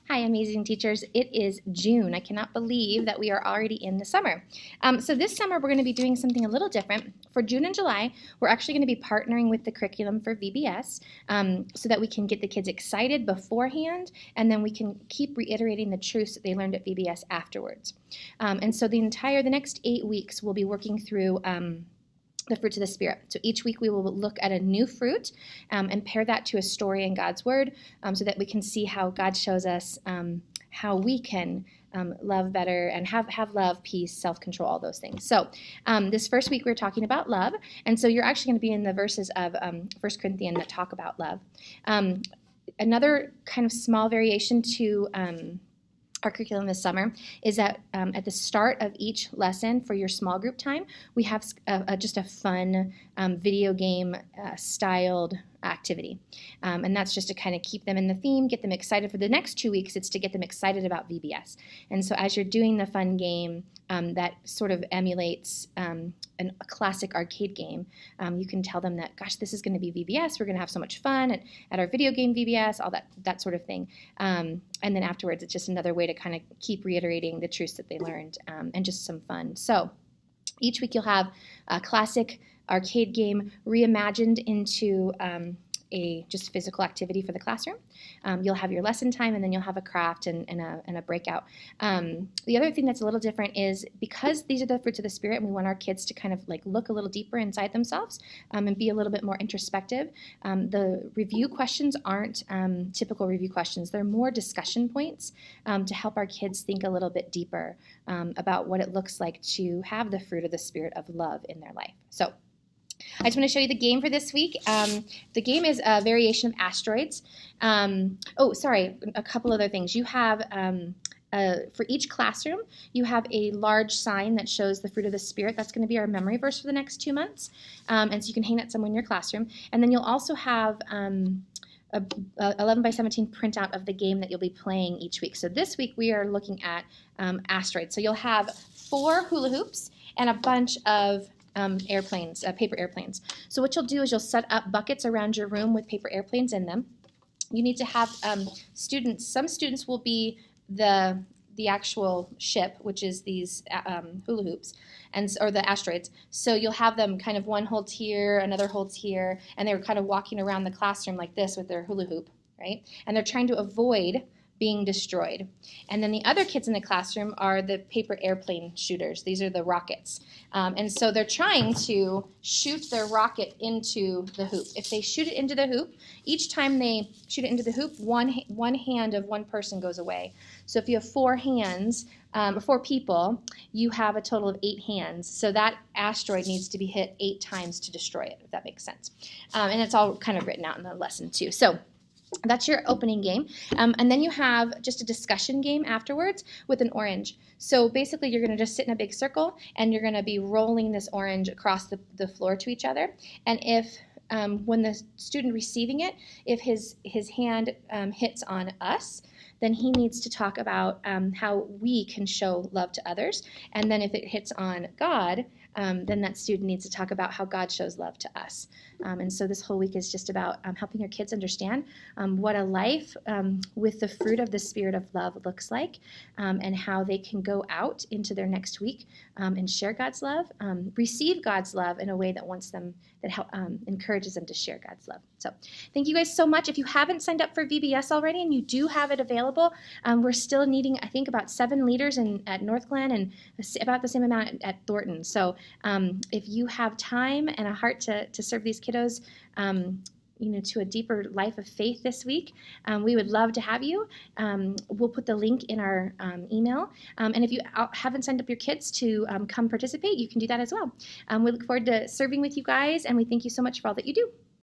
Hi, amazing teachers. It is June. I cannot believe that we are already in the summer. So this summer, we're going to be doing something a little different. For June and July, we're actually going to be partnering with the curriculum for VBS so that we can get the kids excited beforehand, and then we can keep reiterating the truths that they learned at VBS afterwards. And so the next 8 weeks, we'll be working through the fruits of the Spirit. So each week we will look at a new fruit and pair that to a story in God's Word so that we can see how God shows us how we can love better and have love, peace, self-control, all those things. So this first week we're talking about love, and so you're actually going to be in the verses of 1 Corinthians that talk about love. Another kind of small variation to our curriculum this summer is that at the start of each lesson for your small group time, we have just a fun video game styled activity. And that's just to kind of keep them in the theme, get them excited for the next 2 weeks. It's to get them excited about VBS. And so as you're doing the fun game that sort of emulates a classic arcade game, you can tell them that, gosh, this is going to be VBS. We're going to have so much fun at our video game VBS, all that sort of thing. And then afterwards, it's just another way to kind of keep reiterating the truths that they learned and just some fun. So each week you'll have a classic arcade game reimagined into a just physical activity for the classroom. You'll have your lesson time, and then you'll have a craft and a breakout. The other thing that's a little different is because these are the fruits of the Spirit, and we want our kids to kind of like look a little deeper inside themselves and be a little bit more introspective. The review questions aren't typical review questions. They're more discussion points to help our kids think a little bit deeper about what it looks like to have the fruit of the Spirit of love in their life. So I just want to show you the game for this week. The game is a variation of asteroids. A couple other things. You have, for each classroom, you have a large sign that shows the fruit of the Spirit. That's going to be our memory verse for the next 2 months. And so you can hang that somewhere in your classroom. And then you'll also have a 11 by 17 printout of the game that you'll be playing each week. So this week we are looking at asteroids. So you'll have 4 hula hoops and a bunch of airplanes, paper airplanes. So what you'll do is you'll set up buckets around your room with paper airplanes in them. You need to have students. Some students will be the actual ship, which is these hula hoops, or the asteroids. So you'll have them kind of one holds here, another holds here, and they're kind of walking around the classroom like this with their hula hoop, right? And they're trying to avoid being destroyed. And then the other kids in the classroom are the paper airplane shooters. These are the rockets. And so they're trying to shoot their rocket into the hoop. If they shoot it into the hoop, each time they shoot it into the hoop, one hand of one person goes away. So if you have 4 hands, 4 people, you have a total of 8 hands. So that asteroid needs to be hit 8 times to destroy it, if that makes sense. And it's all kind of written out in the lesson too. So that's your opening game. And then you have just a discussion game afterwards with an orange. So basically you're going to just sit in a big circle and you're going to be rolling this orange across the floor to each other. And if when the student receiving it, if his hand hits on us, then he needs to talk about how we can show love to others. And then if it hits on God, then that student needs to talk about how God shows love to us. And so this whole week is just about helping your kids understand what a life with the fruit of the Spirit of love looks like, and how they can go out into their next week and share God's love, receive God's love in a way that encourages them to share God's love. So thank you guys so much. If you haven't signed up for VBS already and you do have it available, we're still needing, I think, about 7 leaders at North Glen and about the same amount at Thornton. So if you have time and a heart to serve these kiddos, to a deeper life of faith this week, we would love to have you. We'll put the link in our email. And if you haven't signed up your kids to come participate, you can do that as well. We look forward to serving with you guys, and we thank you so much for all that you do.